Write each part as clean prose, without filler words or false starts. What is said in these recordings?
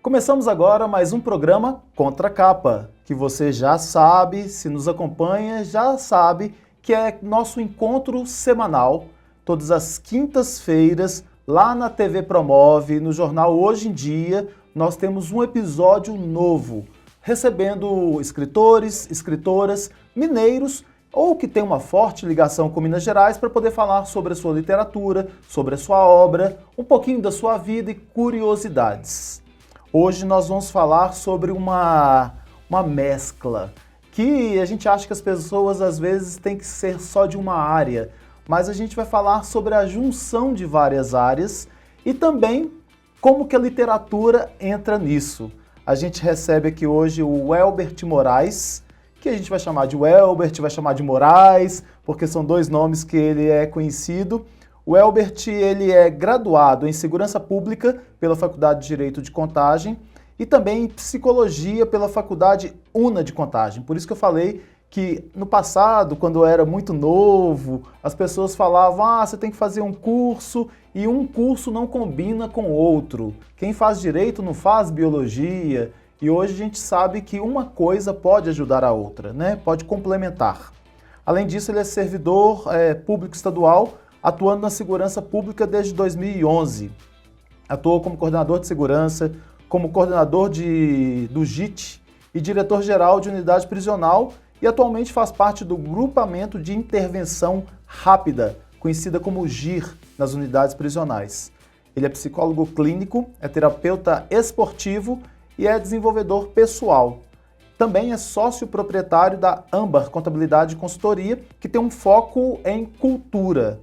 Começamos agora mais um programa Contra a Capa, que você já sabe, se nos acompanha, já sabe que é nosso encontro semanal, todas as quintas-feiras, lá na TV Promove, no jornal Hoje em Dia, nós temos um episódio novo, recebendo escritores, escritoras, mineiros ou que tem uma forte ligação com Minas Gerais para poder falar sobre a sua literatura, sobre a sua obra, um pouquinho da sua vida e curiosidades. Hoje nós vamos falar sobre uma mescla, que a gente acha que as pessoas às vezes têm que ser só de uma área, mas a gente vai falar sobre a junção de várias áreas e também como que a literatura entra nisso. A gente recebe aqui hoje o Welbert Moraes, que a gente vai chamar de Welbert, vai chamar de Moraes, porque são dois nomes que ele é conhecido. O Welbert, ele é graduado em Segurança Pública pela Faculdade de Direito de Contagem e também em Psicologia pela Faculdade UNA de Contagem. Por isso que eu falei que no passado, quando eu era muito novo, as pessoas falavam, você tem que fazer um curso e um curso não combina com o outro. Quem faz direito não faz biologia. E hoje a gente sabe que uma coisa pode ajudar a outra, né? Pode complementar. Além disso, ele é servidor público estadual, atuando na segurança pública desde 2011. Atuou como coordenador de segurança, como coordenador do JIT e diretor-geral de unidade prisional e atualmente faz parte do grupamento de intervenção rápida, conhecida como GIR, nas unidades prisionais. Ele é psicólogo clínico, é terapeuta esportivo e é desenvolvedor pessoal. Também é sócio proprietário da Âmbar Contabilidade e Consultoria, que tem um foco em cultura.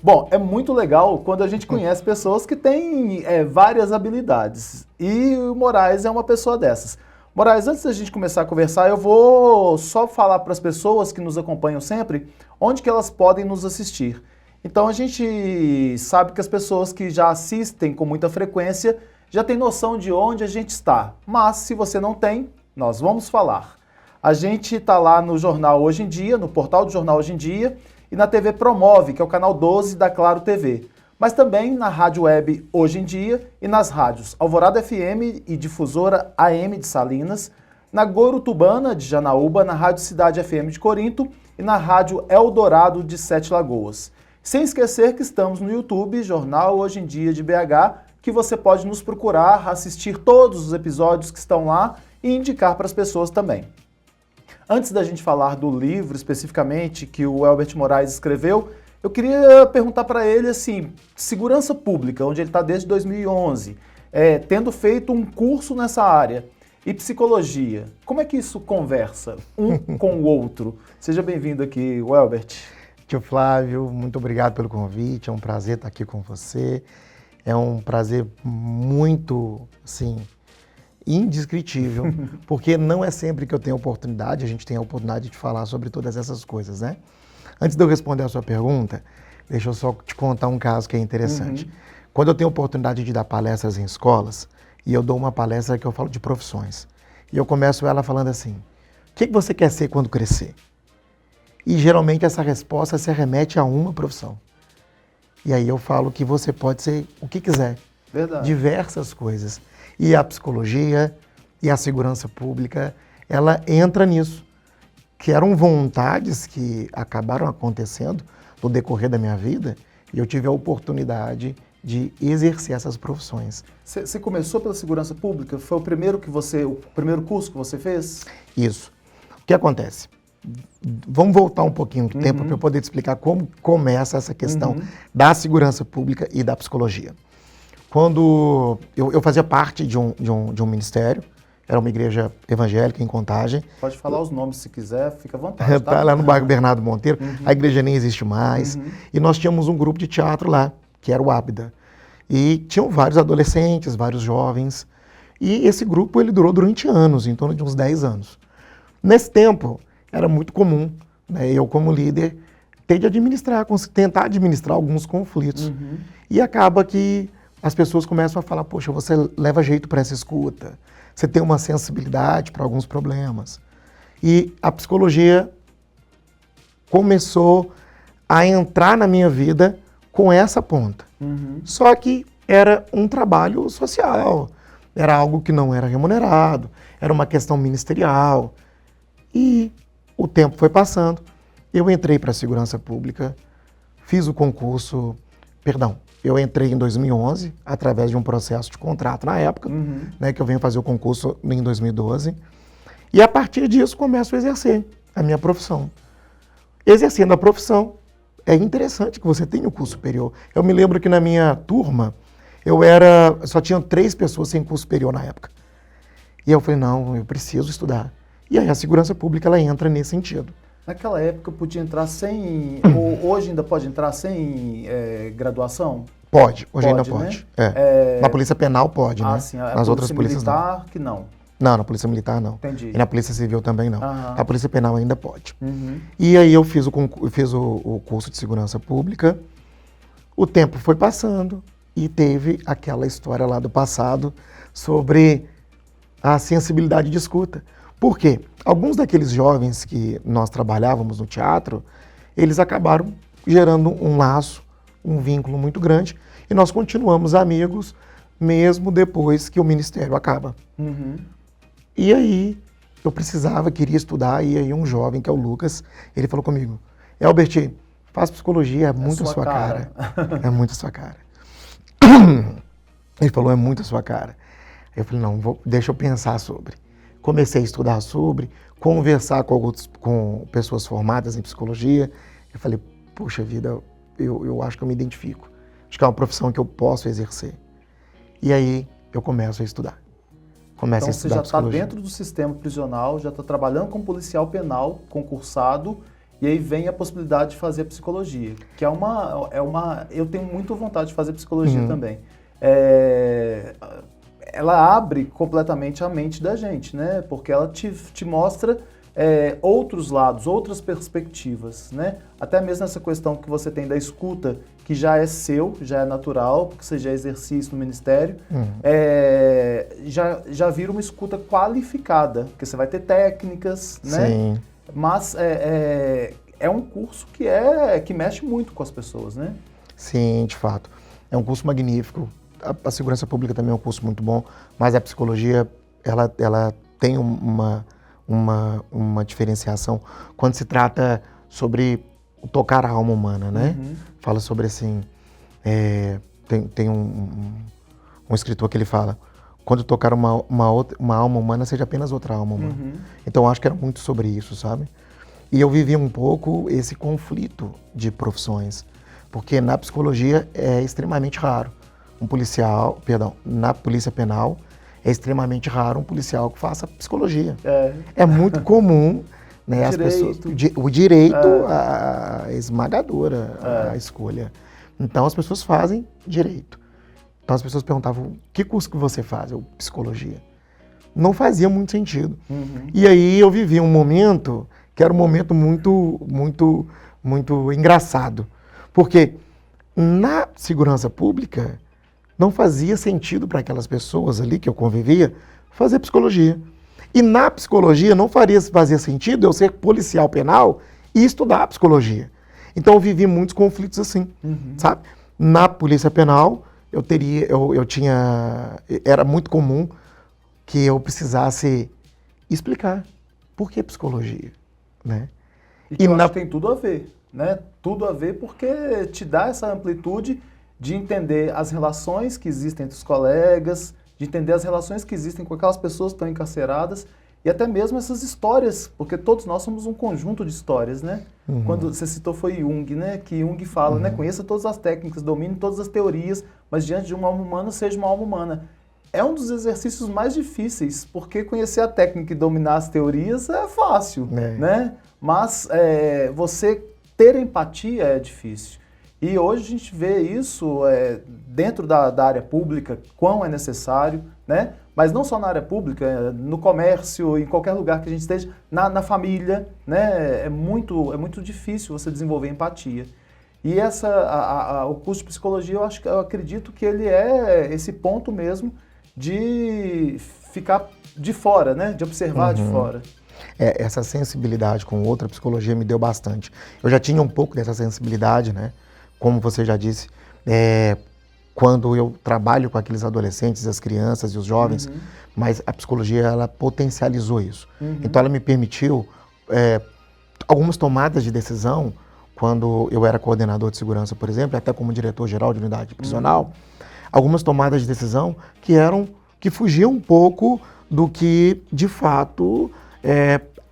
Bom, é muito legal quando a gente conhece pessoas que têm várias habilidades. E o Moraes é uma pessoa dessas. Moraes, antes da gente começar a conversar, eu vou só falar para as pessoas que nos acompanham sempre onde que elas podem nos assistir. Então a gente sabe que as pessoas que já assistem com muita frequência já têm noção de onde a gente está. Mas se você não tem, nós vamos falar. A gente está lá no Jornal Hoje em Dia, no portal do Jornal Hoje em Dia, e na TV Promove, que é o canal 12 da Claro TV. Mas também na rádio web Hoje em Dia e nas rádios Alvorada FM e Difusora AM de Salinas, na Gorutubana de Janaúba, na Rádio Cidade FM de Corinto e na Rádio Eldorado de Sete Lagoas. Sem esquecer que estamos no YouTube, Jornal Hoje em Dia de BH, que você pode nos procurar, assistir todos os episódios que estão lá e indicar para as pessoas também. Antes da gente falar do livro especificamente que o Welbert Moraes escreveu, eu queria perguntar para ele assim, segurança pública, onde ele está desde 2011, tendo feito um curso nessa área, e psicologia, como é que isso conversa um com o outro? Seja bem-vindo aqui, Welbert. Tio Flávio, muito obrigado pelo convite, é um prazer estar aqui com você, é um prazer muito, assim, indescritível, porque não é sempre que eu tenho oportunidade, a gente tem a oportunidade de falar sobre todas essas coisas, né? Antes de eu responder a sua pergunta, deixa eu só te contar um caso que é interessante. Quando eu tenho a oportunidade de dar palestras em escolas, e eu dou uma palestra que eu falo de profissões, e eu começo ela falando assim, o que você quer ser quando crescer? E geralmente essa resposta se remete a uma profissão. E aí eu falo que você pode ser o que quiser. Verdade. Diversas coisas. E a psicologia e a segurança pública, ela entra nisso. Que eram vontades que acabaram acontecendo no decorrer da minha vida e eu tive a oportunidade de exercer essas profissões. Você começou pela segurança pública? Foi o primeiro curso que você fez? Isso. O que acontece? Vamos voltar um pouquinho no tempo para eu poder te explicar como começa essa questão da segurança pública e da psicologia. Quando eu fazia parte de um ministério, era uma igreja evangélica em Contagem. Pode falar os nomes se quiser, fica à vontade. Tá lá no bairro Bernardo Monteiro, a igreja nem existe mais. E nós tínhamos um grupo de teatro lá, que era o Ábida. E tinham vários adolescentes, vários jovens. E esse grupo ele durou durante anos, em torno de uns 10 anos. Nesse tempo, era muito comum, né, eu como líder, tentar administrar alguns conflitos. E acaba que as pessoas começam a falar, poxa, você leva jeito para essa escuta, você tem uma sensibilidade para alguns problemas. E a psicologia começou a entrar na minha vida com essa ponta. Só que era um trabalho social. era algo que não era remunerado, era uma questão ministerial. E o tempo foi passando, eu entrei para a segurança pública, fiz o concurso, eu entrei em 2011, através de um processo de contrato na época, né, que eu venho fazer o concurso em 2012, e a partir disso começo a exercer a minha profissão. Exercendo a profissão, é interessante que você tenha o curso superior. Eu me lembro que na minha turma, só tinha 3 pessoas sem curso superior na época. E eu falei, não, eu preciso estudar. E aí a segurança pública, ela entra nesse sentido. Naquela época podia entrar sem, ou hoje ainda pode entrar sem graduação? Pode, hoje ainda pode. Né? Na polícia penal pode, né? Sim, nas outras polícias não. Militar que não. Não, na polícia militar não. Entendi. E na polícia civil também não. A polícia penal ainda pode. E aí eu fiz o curso de segurança pública, o tempo foi passando e teve aquela história lá do passado sobre a sensibilidade de escuta. Por quê? Alguns daqueles jovens que nós trabalhávamos no teatro, eles acabaram gerando um laço, um vínculo muito grande, e nós continuamos amigos mesmo depois que o ministério acaba. E aí eu queria estudar, e aí um jovem, que é o Lucas, ele falou comigo, Elbert, faz psicologia, é muito a sua cara. É muito a sua cara. Ele falou, é muito a sua cara. Eu falei, não, deixa eu pensar sobre. Comecei a estudar sobre, conversar com pessoas formadas em psicologia. Eu falei, poxa vida, eu acho que eu me identifico. Acho que é uma profissão que eu posso exercer. E aí eu começo a estudar. Então você já está dentro do sistema prisional, já está trabalhando como policial penal, concursado, e aí vem a possibilidade de fazer a psicologia, que eu tenho muita vontade de fazer psicologia também. Ela abre completamente a mente da gente, né? Porque ela te mostra outros lados, outras perspectivas, né? Até mesmo essa questão que você tem da escuta, que já é seu, já é natural, porque você já exerce isso no Ministério, já vira uma escuta qualificada, porque você vai ter técnicas, né? Sim. Mas é um curso que mexe muito com as pessoas, né? Sim, de fato. É um curso magnífico. A segurança pública também é um curso muito bom, mas a psicologia, ela tem uma diferenciação quando se trata sobre tocar a alma humana, né? Fala sobre assim, tem um escritor que ele fala, quando tocar uma alma humana, seja apenas outra alma humana. Então eu acho que era muito sobre isso, sabe? E eu vivi um pouco esse conflito de profissões, porque na psicologia é extremamente raro na polícia penal, é extremamente raro um policial que faça psicologia. É muito comum, né, as pessoas, o direito a esmagadora, a escolha. Então as pessoas fazem direito. Então as pessoas perguntavam, que curso que você faz? Eu, psicologia. Não fazia muito sentido. E aí eu vivi um momento que era um momento muito, muito, muito engraçado. Porque na segurança pública, não fazia sentido para aquelas pessoas ali que eu convivia fazer psicologia. E na psicologia não fazia sentido eu ser policial penal e estudar psicologia. Então eu vivi muitos conflitos assim, sabe? Na polícia penal era muito comum que eu precisasse explicar por que psicologia, né? E eu acho que tem tudo a ver, né? Tudo a ver porque te dá essa amplitude de entender as relações que existem entre os colegas, de entender as relações que existem com aquelas pessoas que estão encarceradas e até mesmo essas histórias, porque todos nós somos um conjunto de histórias, né? Quando você citou foi Jung, né? Que Jung fala, né? Conheça todas as técnicas, domine todas as teorias, mas diante de uma alma humana, seja uma alma humana. É um dos exercícios mais difíceis, porque conhecer a técnica e dominar as teorias é fácil, né? Mas você ter empatia é difícil. E hoje a gente vê isso dentro da área pública, quão é necessário, né? Mas não só na área pública, no comércio, em qualquer lugar que a gente esteja, na família, né? É muito difícil você desenvolver empatia. E o curso de psicologia, eu acredito que ele é esse ponto mesmo de ficar de fora, né? De observar de fora. Essa sensibilidade com outra psicologia me deu bastante. Eu já tinha um pouco dessa sensibilidade, né? Como você já disse, quando eu trabalho com aqueles adolescentes, as crianças e os jovens, mas a psicologia, ela potencializou isso. Então ela me permitiu algumas tomadas de decisão, quando eu era coordenador de segurança, por exemplo, até como diretor-geral de unidade prisional, algumas tomadas de decisão que fugiam um pouco do que, de fato,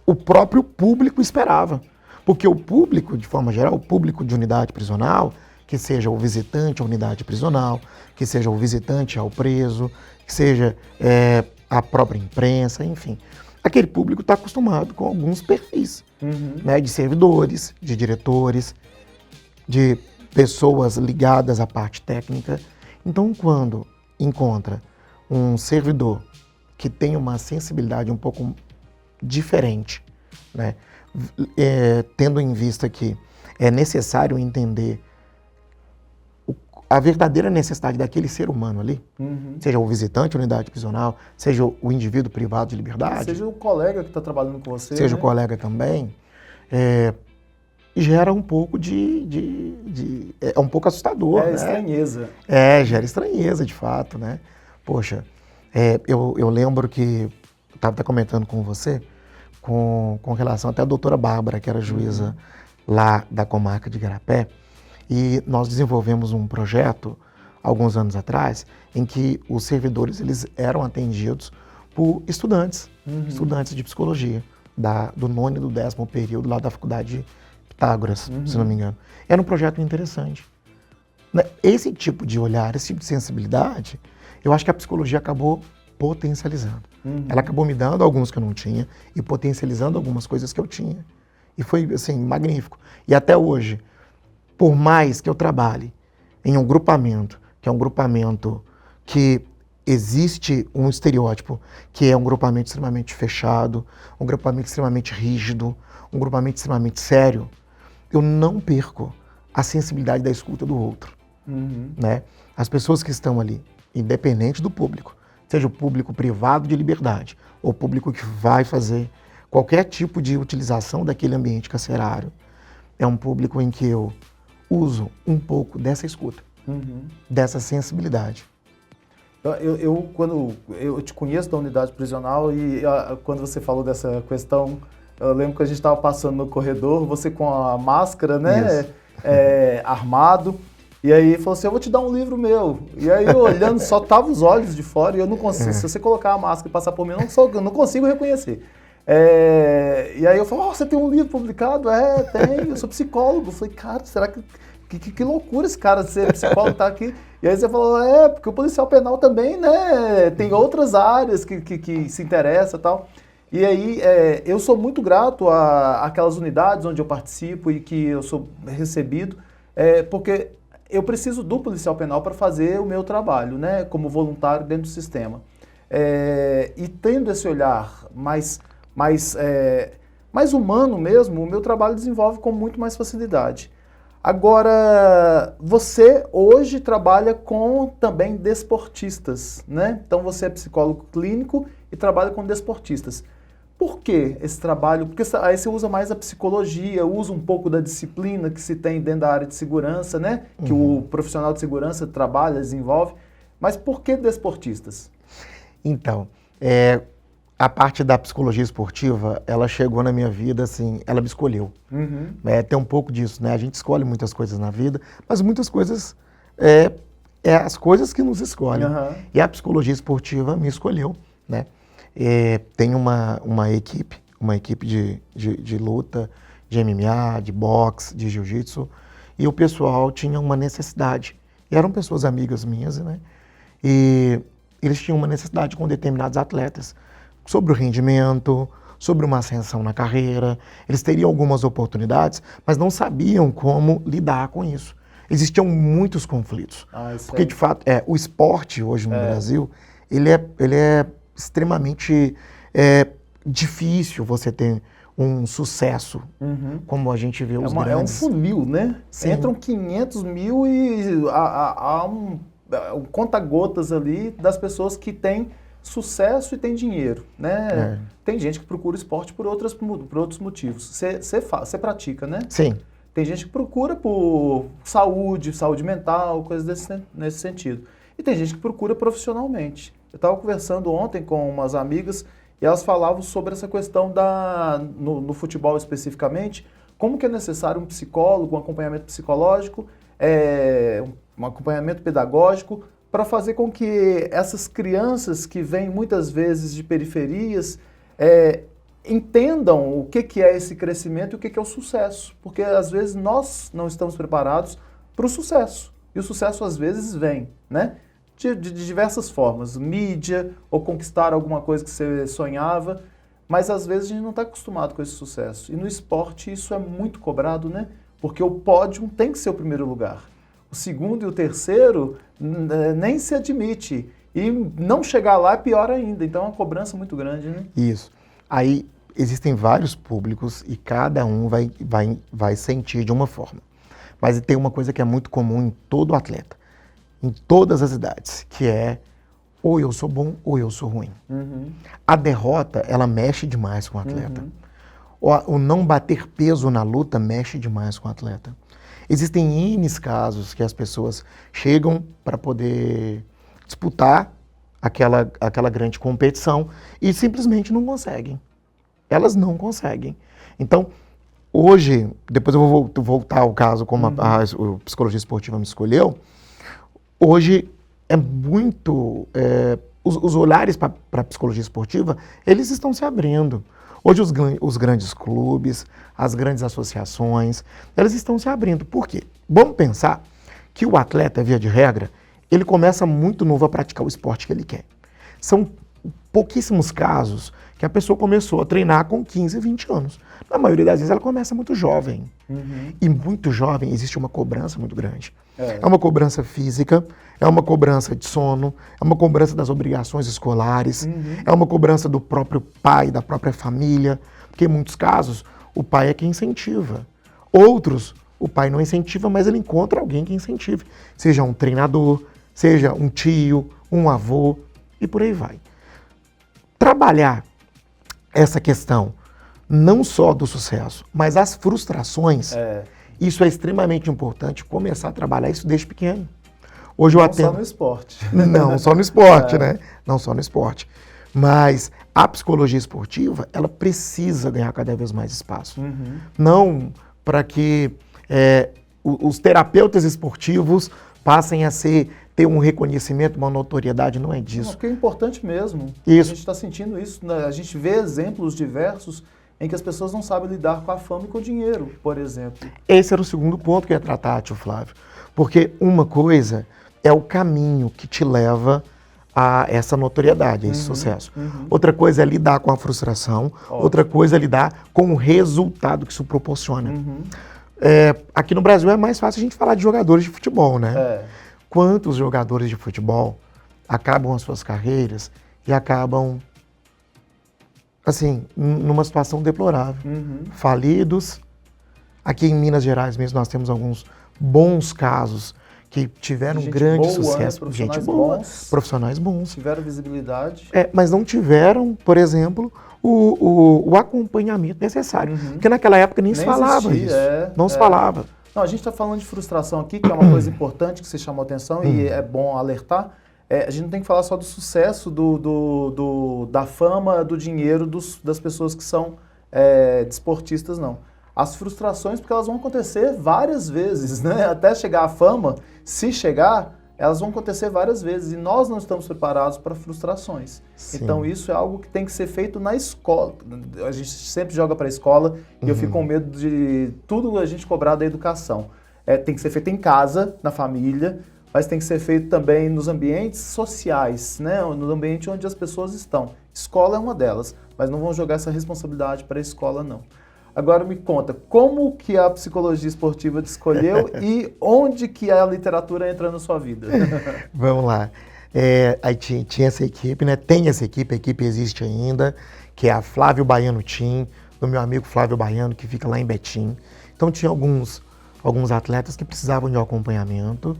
o próprio público esperava. Porque o público, de forma geral, o público de unidade prisional, que seja o visitante à unidade prisional, que seja o visitante ao preso, que seja a própria imprensa, enfim. Aquele público está acostumado com alguns perfis, né, de servidores, de diretores, de pessoas ligadas à parte técnica. Então, quando encontra um servidor que tem uma sensibilidade um pouco diferente, né, tendo em vista que é necessário entender a verdadeira necessidade daquele ser humano ali, seja o visitante, a unidade prisional, seja o indivíduo privado de liberdade. Seja o colega que está trabalhando com você. Seja né? o colega também, gera um pouco é um pouco assustador, né? Estranheza. Gera estranheza, de fato, né? Poxa, eu lembro que, estava até comentando com você, com relação até à doutora Bárbara, que era juíza lá da comarca de Igarapé, e nós desenvolvemos um projeto, alguns anos atrás, em que os servidores eles eram atendidos por estudantes de psicologia, do 9º e do 10º período lá da faculdade de Pitágoras, se não me engano. Era um projeto interessante. Esse tipo de olhar, esse tipo de sensibilidade, eu acho que a psicologia acabou potencializando. Ela acabou me dando alguns que eu não tinha e potencializando algumas coisas que eu tinha. E foi, assim, magnífico. E até hoje, por mais que eu trabalhe em um grupamento, que é um grupamento que existe um estereótipo, que é um grupamento extremamente fechado, um grupamento extremamente rígido, um grupamento extremamente sério, eu não perco a sensibilidade da escuta do outro. Né? As pessoas que estão ali, independente do público, seja o público privado de liberdade, ou o público que vai fazer qualquer tipo de utilização daquele ambiente carcerário, é um público em que eu uso um pouco dessa escuta, dessa sensibilidade. Quando eu te conheço da unidade prisional e quando você falou dessa questão, eu lembro que a gente estava passando no corredor, você com a máscara, né, armado, e aí falou assim, eu vou te dar um livro meu. E aí eu olhando, só tava os olhos de fora e eu não consigo, se você colocar a máscara e passar por mim, eu não consigo reconhecer. E aí eu falo, você tem um livro publicado? Tem, eu sou psicólogo. Eu falei, cara, será que loucura esse cara de ser psicólogo tá aqui? E aí você falou, porque o policial penal também, né, tem outras áreas que se interessa e tal. E aí eu sou muito grato àquelas unidades onde eu participo e que eu sou recebido, porque eu preciso do policial penal para fazer o meu trabalho, né, como voluntário dentro do sistema. E tendo esse olhar mais humano mesmo, o meu trabalho desenvolve com muito mais facilidade. Agora, você hoje trabalha com também desportistas, né? Então você é psicólogo clínico e trabalha com desportistas. Por que esse trabalho? Porque aí você usa mais a psicologia, usa um pouco da disciplina que se tem dentro da área de segurança, né? Que o profissional de segurança trabalha, desenvolve. Mas por que desportistas? Então, a parte da psicologia esportiva, ela chegou na minha vida, assim, ela me escolheu. Tem um pouco disso, né? A gente escolhe muitas coisas na vida, mas muitas coisas as coisas que nos escolhem. E a psicologia esportiva me escolheu, né? Tem uma equipe de luta, de MMA, de boxe, de jiu-jitsu, e o pessoal tinha uma necessidade. E eram pessoas amigas minhas, né? E eles tinham uma necessidade com determinados atletas, sobre o rendimento, sobre uma ascensão na carreira. Eles teriam algumas oportunidades, mas não sabiam como lidar com isso. Existiam muitos conflitos. Porque, de fato, o esporte hoje no Brasil, ele é extremamente difícil você ter um sucesso, como a gente vê os grandes. É um funil, né? Sim. Entram 500 mil e há um conta-gotas ali das pessoas que têm sucesso e têm dinheiro, né? Tem gente que procura esporte por outros motivos. Você pratica, né? Sim. Tem gente que procura por saúde mental, coisas nesse sentido. E tem gente que procura profissionalmente. Eu estava conversando ontem com umas amigas e elas falavam sobre essa questão no futebol especificamente, como que é necessário um psicólogo, um acompanhamento psicológico, um acompanhamento pedagógico, para fazer com que essas crianças que vêm muitas vezes de periferias entendam o que é esse crescimento e o que é o sucesso. Porque às vezes nós não estamos preparados para o sucesso. E o sucesso às vezes vem, né? De diversas formas. Mídia, ou conquistar alguma coisa que você sonhava. Mas às vezes a gente não está acostumado com esse sucesso. E no esporte isso é muito cobrado, né? Porque o pódio tem que ser o primeiro lugar. O segundo e o terceiro nem se admite. E não chegar lá é pior ainda. Então é uma cobrança muito grande, né? Isso. Aí existem vários públicos e cada um vai sentir de uma forma. Mas tem uma coisa que é muito comum em todo atleta, em todas as idades, que é ou eu sou bom ou eu sou ruim. Uhum. A derrota, ela mexe demais com o atleta. O não bater peso na luta mexe demais com o atleta. Existem N casos que as pessoas chegam para poder disputar aquela grande competição e simplesmente não conseguem. Elas não conseguem. Então, hoje, depois eu vou voltar ao caso como a psicologia esportiva me escolheu, hoje é muito... os olhares para a psicologia esportiva, eles estão se abrindo. Hoje os grandes clubes, as grandes associações, elas estão se abrindo. Por quê? Vamos pensar que o atleta, via de regra, ele começa muito novo a praticar o esporte que ele quer. São pouquíssimos casos que a pessoa começou a treinar com 15, 20 anos. Na maioria das vezes ela começa muito jovem. E muito jovem existe uma cobrança muito grande. É uma cobrança física, é uma cobrança de sono, é uma cobrança das obrigações escolares, é uma cobrança do próprio pai, da própria família, porque em muitos casos o pai é quem incentiva. Outros, o pai não incentiva, mas ele encontra alguém que incentive. Seja um treinador, seja um tio, um avô e por aí vai. Trabalhar essa questão não só do sucesso, mas as frustrações, isso é extremamente importante, começar a trabalhar isso desde pequeno. Hoje eu atendo... Não só no esporte. Não só no esporte, né? Não só no esporte. Mas a psicologia esportiva, ela precisa ganhar cada vez mais espaço. Não para que os terapeutas esportivos passem a ter um reconhecimento, uma notoriedade, não é disso. Porque é importante mesmo. Isso. A gente está sentindo isso, né? A gente vê exemplos diversos em que as pessoas não sabem lidar com a fama e com o dinheiro, por exemplo. Esse era o segundo ponto que eu ia tratar, tio Flávio. Porque uma coisa é o caminho que te leva a essa notoriedade, a esse sucesso. Outra coisa é lidar com a frustração, outra coisa é lidar com o resultado que isso proporciona. Aqui no Brasil é mais fácil a gente falar de jogadores de futebol, né? Quantos jogadores de futebol acabam as suas carreiras e acabam, assim, numa situação deplorável. Falidos. Aqui em Minas Gerais mesmo nós temos alguns bons casos que tiveram grande sucesso. Né? Gente boa, profissionais bons. Tiveram visibilidade. Mas não tiveram, por exemplo, o acompanhamento necessário. Porque naquela época nem se falava isso. Não se falava. Não, a gente está falando de frustração aqui, que é uma coisa importante que você chamou a atenção e é bom alertar. A gente não tem que falar só do sucesso, da fama, do dinheiro das pessoas que são desportistas, não. As frustrações, porque elas vão acontecer várias vezes, né? Até chegar à fama, se chegar, elas vão acontecer várias vezes. E nós não estamos preparados para frustrações. Sim. Então isso é algo que tem que ser feito na escola. A gente sempre joga para a escola e eu fico com medo de tudo a gente cobrar da educação. Tem que ser feito em casa, na família, mas tem que ser feito também nos ambientes sociais, né? No ambiente onde as pessoas estão. Escola é uma delas, mas não vão jogar essa responsabilidade para a escola, não. Agora me conta, como que a psicologia esportiva te escolheu e onde que a literatura entra na sua vida? Vamos lá. Aí tinha essa equipe, né? Tem essa equipe, a equipe existe ainda, que é a Flávio Baiano Team, do meu amigo Flávio Baiano, que fica lá em Betim. Então tinha alguns atletas que precisavam de um acompanhamento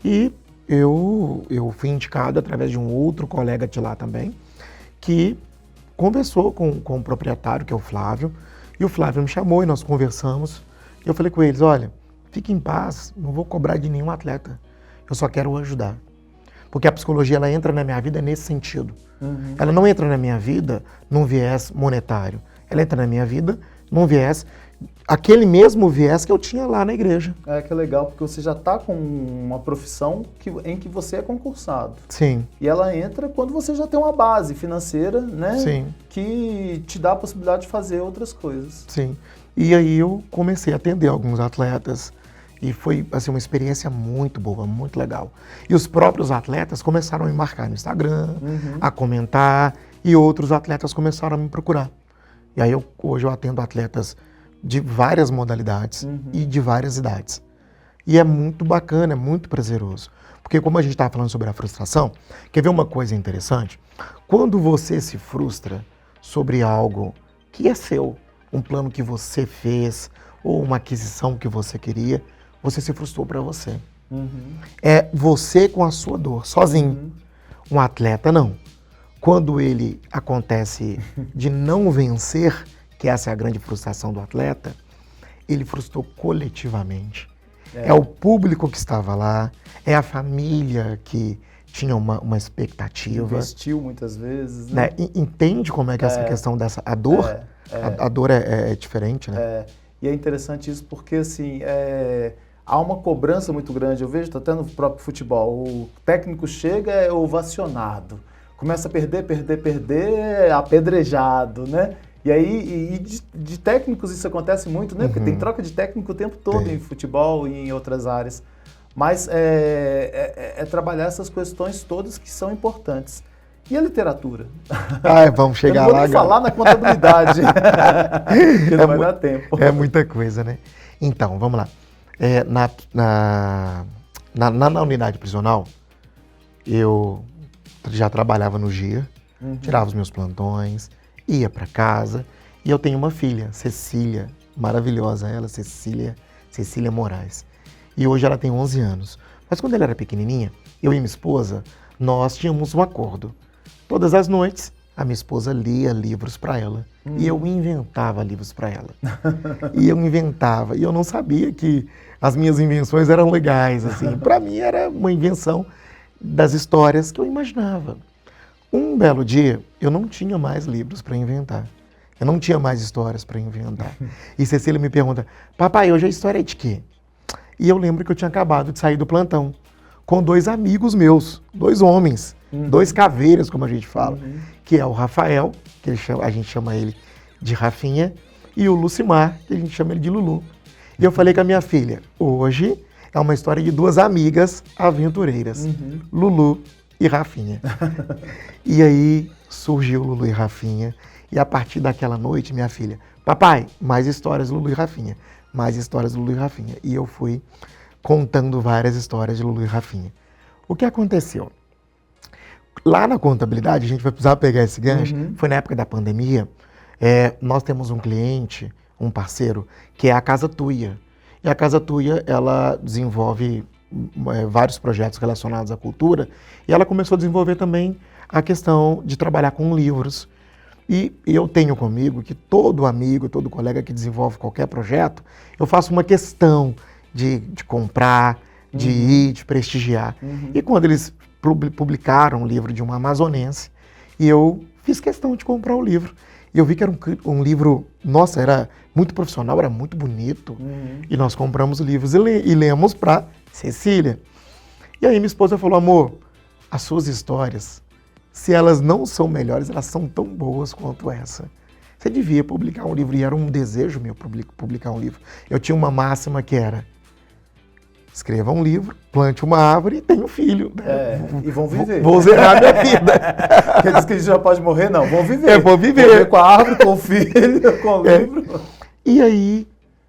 e eu fui indicado através de um outro colega de lá também, que conversou com o proprietário, que é o Flávio, e o Flávio me chamou e nós conversamos Eu falei com eles, olha, fique em paz, não vou cobrar de nenhum atleta, eu só quero ajudar. Porque a psicologia, ela entra na minha vida nesse sentido. Ela não entra na minha vida num viés monetário, ela entra na minha vida num viés, aquele mesmo viés que eu tinha lá na igreja. É que é legal, porque você já está com uma profissão em que você é concursado. Sim. E ela entra quando você já tem uma base financeira, né? Sim. Que te dá a possibilidade de fazer outras coisas. Sim. E aí eu comecei a atender alguns atletas e foi assim, uma experiência muito boa, muito legal. E os próprios atletas começaram a me marcar no Instagram, a comentar, e outros atletas começaram a me procurar. E aí hoje eu atendo atletas de várias modalidades e de várias idades. E é muito bacana, é muito prazeroso. Porque como a gente estava falando sobre a frustração, quer ver uma coisa interessante? Quando você se frustra sobre algo que é seu, um plano que você fez, ou uma aquisição que você queria, você se frustrou para você. É você com a sua dor, sozinho. Um atleta não. Quando ele acontece de não vencer, que essa é a grande frustração do atleta, ele frustrou coletivamente. É o público que estava lá, é a família que tinha uma expectativa. Investiu muitas vezes, né? Entende como é que essa questão dessa... A dor, a dor é diferente, né? E é interessante isso porque, assim, há uma cobrança muito grande. Eu vejo até no próprio futebol. O técnico chega, é ovacionado. Começa a perder, é apedrejado, né? E aí, de técnicos isso acontece muito, né? Porque tem troca de técnico o tempo todo em futebol e em outras áreas. Mas é trabalhar essas questões todas que são importantes. E a literatura? Vamos chegar lá. Eu não vou nem falar na contabilidade, porque não vai dar tempo. É muita coisa, né? Então, vamos lá. Na unidade prisional, eu já trabalhava no GIA, tirava os meus plantões, ia para casa, e eu tenho uma filha, Cecília, maravilhosa ela, Cecília Moraes. E hoje ela tem 11 anos. Mas quando ela era pequenininha, eu e minha esposa, nós tínhamos um acordo. Todas as noites, a minha esposa lia livros para ela. E eu inventava livros para ela. E eu não sabia que as minhas invenções eram legais, assim. Para mim era uma invenção das histórias que eu imaginava. Um belo dia, eu não tinha mais livros para inventar. Eu não tinha mais histórias para inventar. E Cecília me pergunta, papai, hoje a história é de quê? E eu lembro que eu tinha acabado de sair do plantão com 2 amigos meus, 2 homens, 2 caveiras, como a gente fala, que é o Rafael, que a gente chama ele de Rafinha, e o Lucimar, que a gente chama ele de Lulu. E eu falei com a minha filha, hoje é uma história de 2 amigas aventureiras, Lulu e Rafinha. E aí surgiu Lulu e Rafinha, e a partir daquela noite, minha filha, papai, mais histórias Lulu e Rafinha, mais histórias Lulu e Rafinha. E eu fui contando várias histórias de Lulu e Rafinha. O que aconteceu? Lá na contabilidade, a gente vai precisar pegar esse gancho, foi na época da pandemia, nós temos um cliente, um parceiro, que é a Casa Tuia. E a Casa Tuia, ela desenvolve vários projetos relacionados à cultura, e ela começou a desenvolver também a questão de trabalhar com livros. E eu tenho comigo que todo amigo, todo colega que desenvolve qualquer projeto, eu faço uma questão de comprar, de ir, de prestigiar. E quando eles publicaram um livro de uma amazonense, eu fiz questão de comprar o livro. E eu vi que era um livro, nossa, era muito profissional, era muito bonito. E nós compramos o livro e lemos para Cecília. E aí minha esposa falou, amor, as suas histórias, se elas não são melhores, elas são tão boas quanto essa. Você devia publicar um livro, e era um desejo meu publicar um livro. Eu tinha uma máxima que era, escreva um livro, plante uma árvore e tenha um filho. E vão viver. Vou zerar minha vida. Quer dizer que a gente já pode morrer? Não, vão viver. Vou viver. Vão viver com a árvore, com o filho, com o livro. E aí,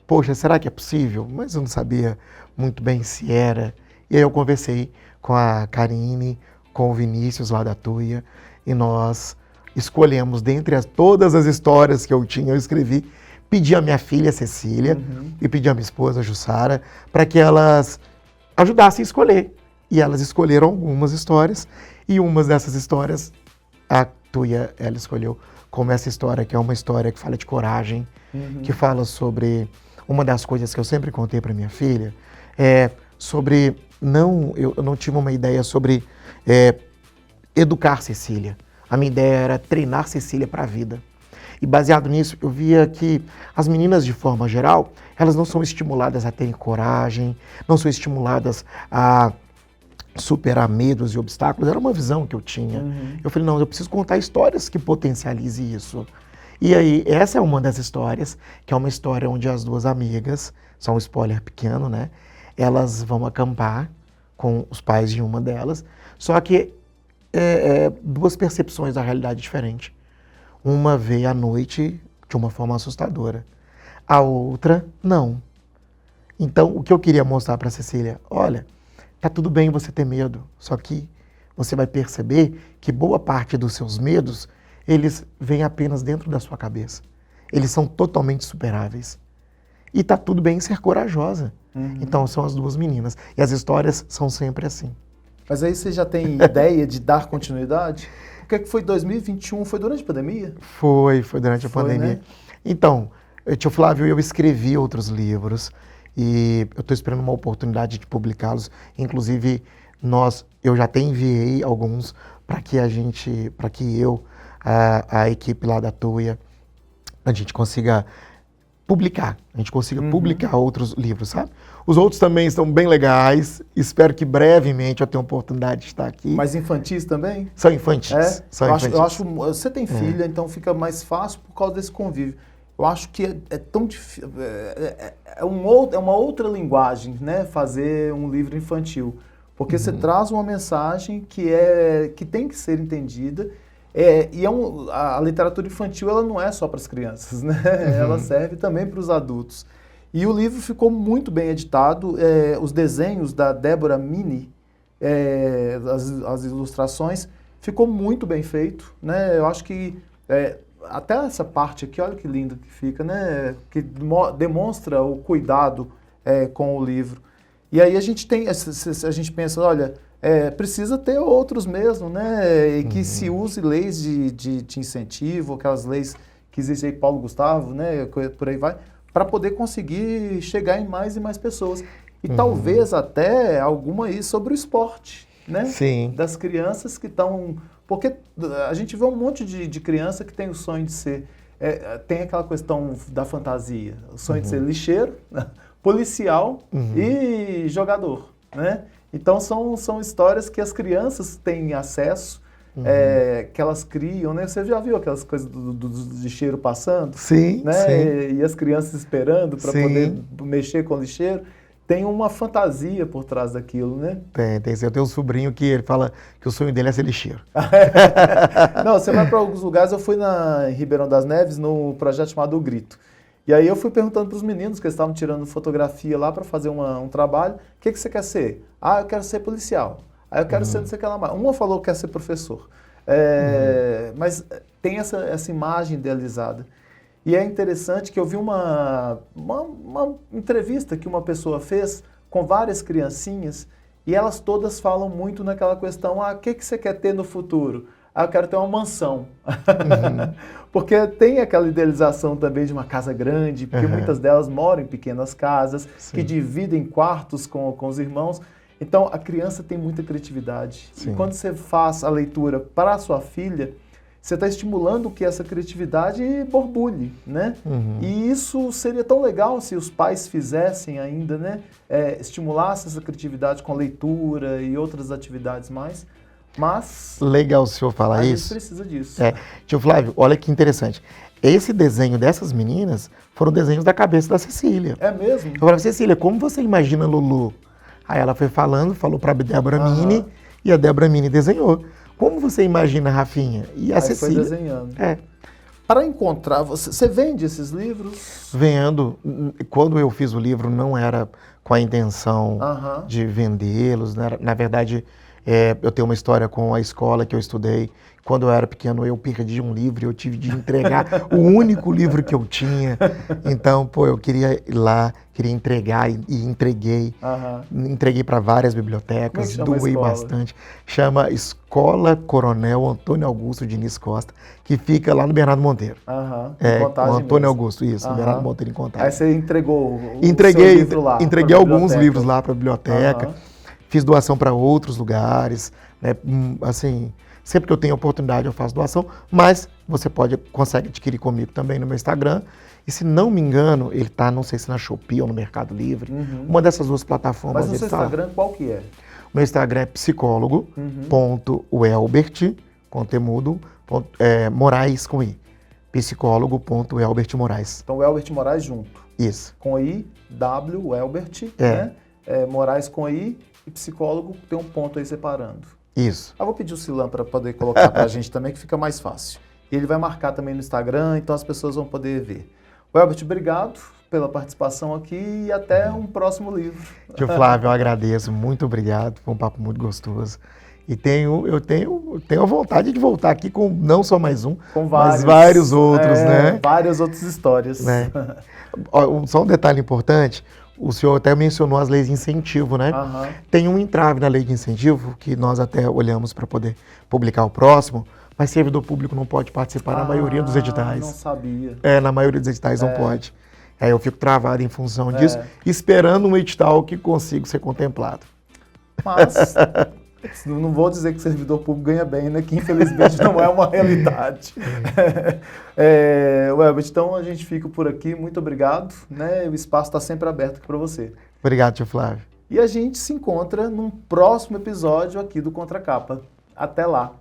poxa, será que é possível? Mas eu não sabia muito bem se era. E aí eu conversei com a Karine, com o Vinícius lá da Tuia, e nós escolhemos, dentre todas as histórias que eu tinha, eu escrevi, pedi a minha filha Cecília e pedi a minha esposa Jussara para que elas ajudassem a escolher. E elas escolheram algumas histórias, e uma dessas histórias, a Tuia, ela escolheu como essa história, que é uma história que fala de coragem, que fala sobre uma das coisas que eu sempre contei para minha filha é sobre, eu não tive uma ideia sobre educar Cecília. A minha ideia era treinar Cecília para a vida. E baseado nisso, eu via que as meninas, de forma geral, elas não são estimuladas a terem coragem, não são estimuladas a superar medos e obstáculos. Era uma visão que eu tinha. Eu falei, não, eu preciso contar histórias que potencializem isso. E aí, essa é uma das histórias, que é uma história onde as duas amigas, só um spoiler pequeno, né? Elas vão acampar com os pais de uma delas, só que duas percepções da realidade diferentes. Uma vê a noite de uma forma assustadora, a outra não. Então, o que eu queria mostrar para Cecília, olha, tá tudo bem você ter medo, só que você vai perceber que boa parte dos seus medos, eles vêm apenas dentro da sua cabeça. Eles são totalmente superáveis. E tá tudo bem ser corajosa. Então, são as duas meninas. E as histórias são sempre assim. Mas aí você já tem ideia de dar continuidade? O que é que foi 2021? Foi durante a pandemia? Foi durante a pandemia. Né? Então, tio Flávio, eu escrevi outros livros e eu estou esperando uma oportunidade de publicá-los. Inclusive, eu já até enviei alguns para que a equipe lá da Tuia, a gente consiga publicar. A gente consiga publicar outros livros, sabe? Os outros também estão bem legais. Espero que brevemente eu tenha a oportunidade de estar aqui. Mas infantis também? São infantis. São infantis. Eu acho, você tem filha, então fica mais fácil por causa desse convívio. Eu acho que é tão difícil. É uma outra linguagem, né? Fazer um livro infantil. Porque você traz uma mensagem que tem que ser entendida. A literatura infantil ela não é só para as crianças, né? Ela serve também para os adultos. E o livro ficou muito bem editado. Os desenhos da Débora Mini, as ilustrações, ficou muito bem feito, né? Eu acho que até essa parte aqui, olha que linda que fica, né? Que demonstra o cuidado com o livro. E aí a gente pensa, olha, precisa ter outros mesmo, né? E que se use leis de incentivo, aquelas leis que existem aí, Paulo Gustavo, né? Por aí vai, para poder conseguir chegar em mais e mais pessoas. E talvez até alguma aí sobre o esporte, né? Sim. Das crianças que estão... Porque a gente vê um monte de criança que tem o sonho de ser... tem aquela questão da fantasia, o sonho de ser lixeiro, policial e jogador, né? Então são histórias que as crianças têm acesso, que elas criam, né? Você já viu aquelas coisas do lixeiro passando? Sim, né? sim. E as crianças esperando para poder mexer com o lixeiro. Tem uma fantasia por trás daquilo, né? Tem. Eu tenho um sobrinho que ele fala que o sonho dele é ser lixeiro. Não, você vai para alguns lugares. Eu fui em Ribeirão das Neves, no projeto chamado O Grito. E aí eu fui perguntando para os meninos, que eles estavam tirando fotografia lá para fazer um trabalho. O que você quer ser? Ah, eu quero ser policial. Ah, eu quero ser não sei o que lá mais. Uma falou que quer ser professor. Mas tem essa imagem idealizada. E é interessante que eu vi uma entrevista que uma pessoa fez com várias criancinhas e elas todas falam muito naquela questão, o que você quer ter no futuro? Eu quero ter uma mansão. Porque tem aquela idealização também de uma casa grande, porque muitas delas moram em pequenas casas, que dividem quartos com os irmãos. Então, a criança tem muita criatividade. Sim. E quando você faz a leitura para a sua filha, você está estimulando que essa criatividade borbulhe, né? E isso seria tão legal se os pais fizessem ainda, né? Estimulassem essa criatividade com leitura e outras atividades mais. Mas... Legal o senhor falar isso. A gente precisa disso. Tio Flávio, olha que interessante. Esse desenho dessas meninas foram desenhos da cabeça da Cecília. É mesmo? Eu falei, Cecília, como você imagina Lulu? Aí ela foi falou para a Débora Mini, e a Débora Mini desenhou. Como você imagina, Rafinha? E a Cecília foi desenhando. Para encontrar, você vende esses livros? Vendo. Quando eu fiz o livro, não era com a intenção de vendê-los. Né? Na verdade, eu tenho uma história com a escola que eu estudei, quando eu era pequeno, eu perdi um livro e eu tive de entregar o único livro que eu tinha. Então, pô, eu queria ir lá, queria entregar e entreguei. Entreguei para várias bibliotecas, doei bastante. Chama Escola Coronel Antônio Augusto Diniz Costa, que fica lá no Bernardo Monteiro. Contagem Antônio mesmo. Augusto, isso, Bernardo Monteiro em Contagem. Aí você entregou seu livro lá? Entreguei alguns livros lá para a biblioteca. Fiz doação para outros lugares, né? Assim, sempre que eu tenho oportunidade eu faço doação, mas você consegue adquirir comigo também no meu Instagram. E se não me engano, ele tá, não sei se na Shopee ou no Mercado Livre, uma dessas duas plataformas. Mas no seu Instagram qual que é? Meu Instagram é psicólogo.welbert, com temudo, Moraes com I. Psicólogo.welbert Moraes. Então, Welbert Moraes junto. Isso. Com I, W, Welbert, né? Moraes com I e psicólogo tem um ponto aí separando. Isso. Eu vou pedir o Silan para poder colocar para a gente também, que fica mais fácil. E ele vai marcar também no Instagram, então as pessoas vão poder ver. Welbert, obrigado pela participação aqui e até um próximo livro. Tio Flávio, eu agradeço, muito obrigado, foi um papo muito gostoso. E eu tenho a vontade de voltar aqui com não só mais um, mas vários outros, né? Várias outras histórias. Né? Só um detalhe importante, o senhor até mencionou as leis de incentivo, né? Tem um entrave na lei de incentivo, que nós até olhamos para poder publicar o próximo, mas servidor público não pode participar na maioria dos editais. Não sabia. Na maioria dos editais não pode. Aí eu fico travado em função disso, esperando um edital que consiga ser contemplado. Mas não vou dizer que servidor público ganha bem, né? Que infelizmente não é uma realidade. Welbert, então a gente fica por aqui. Muito obrigado, né? O espaço está sempre aberto aqui para você. Obrigado, tio Flávio. E a gente se encontra num próximo episódio aqui do Contra Capa. Até lá!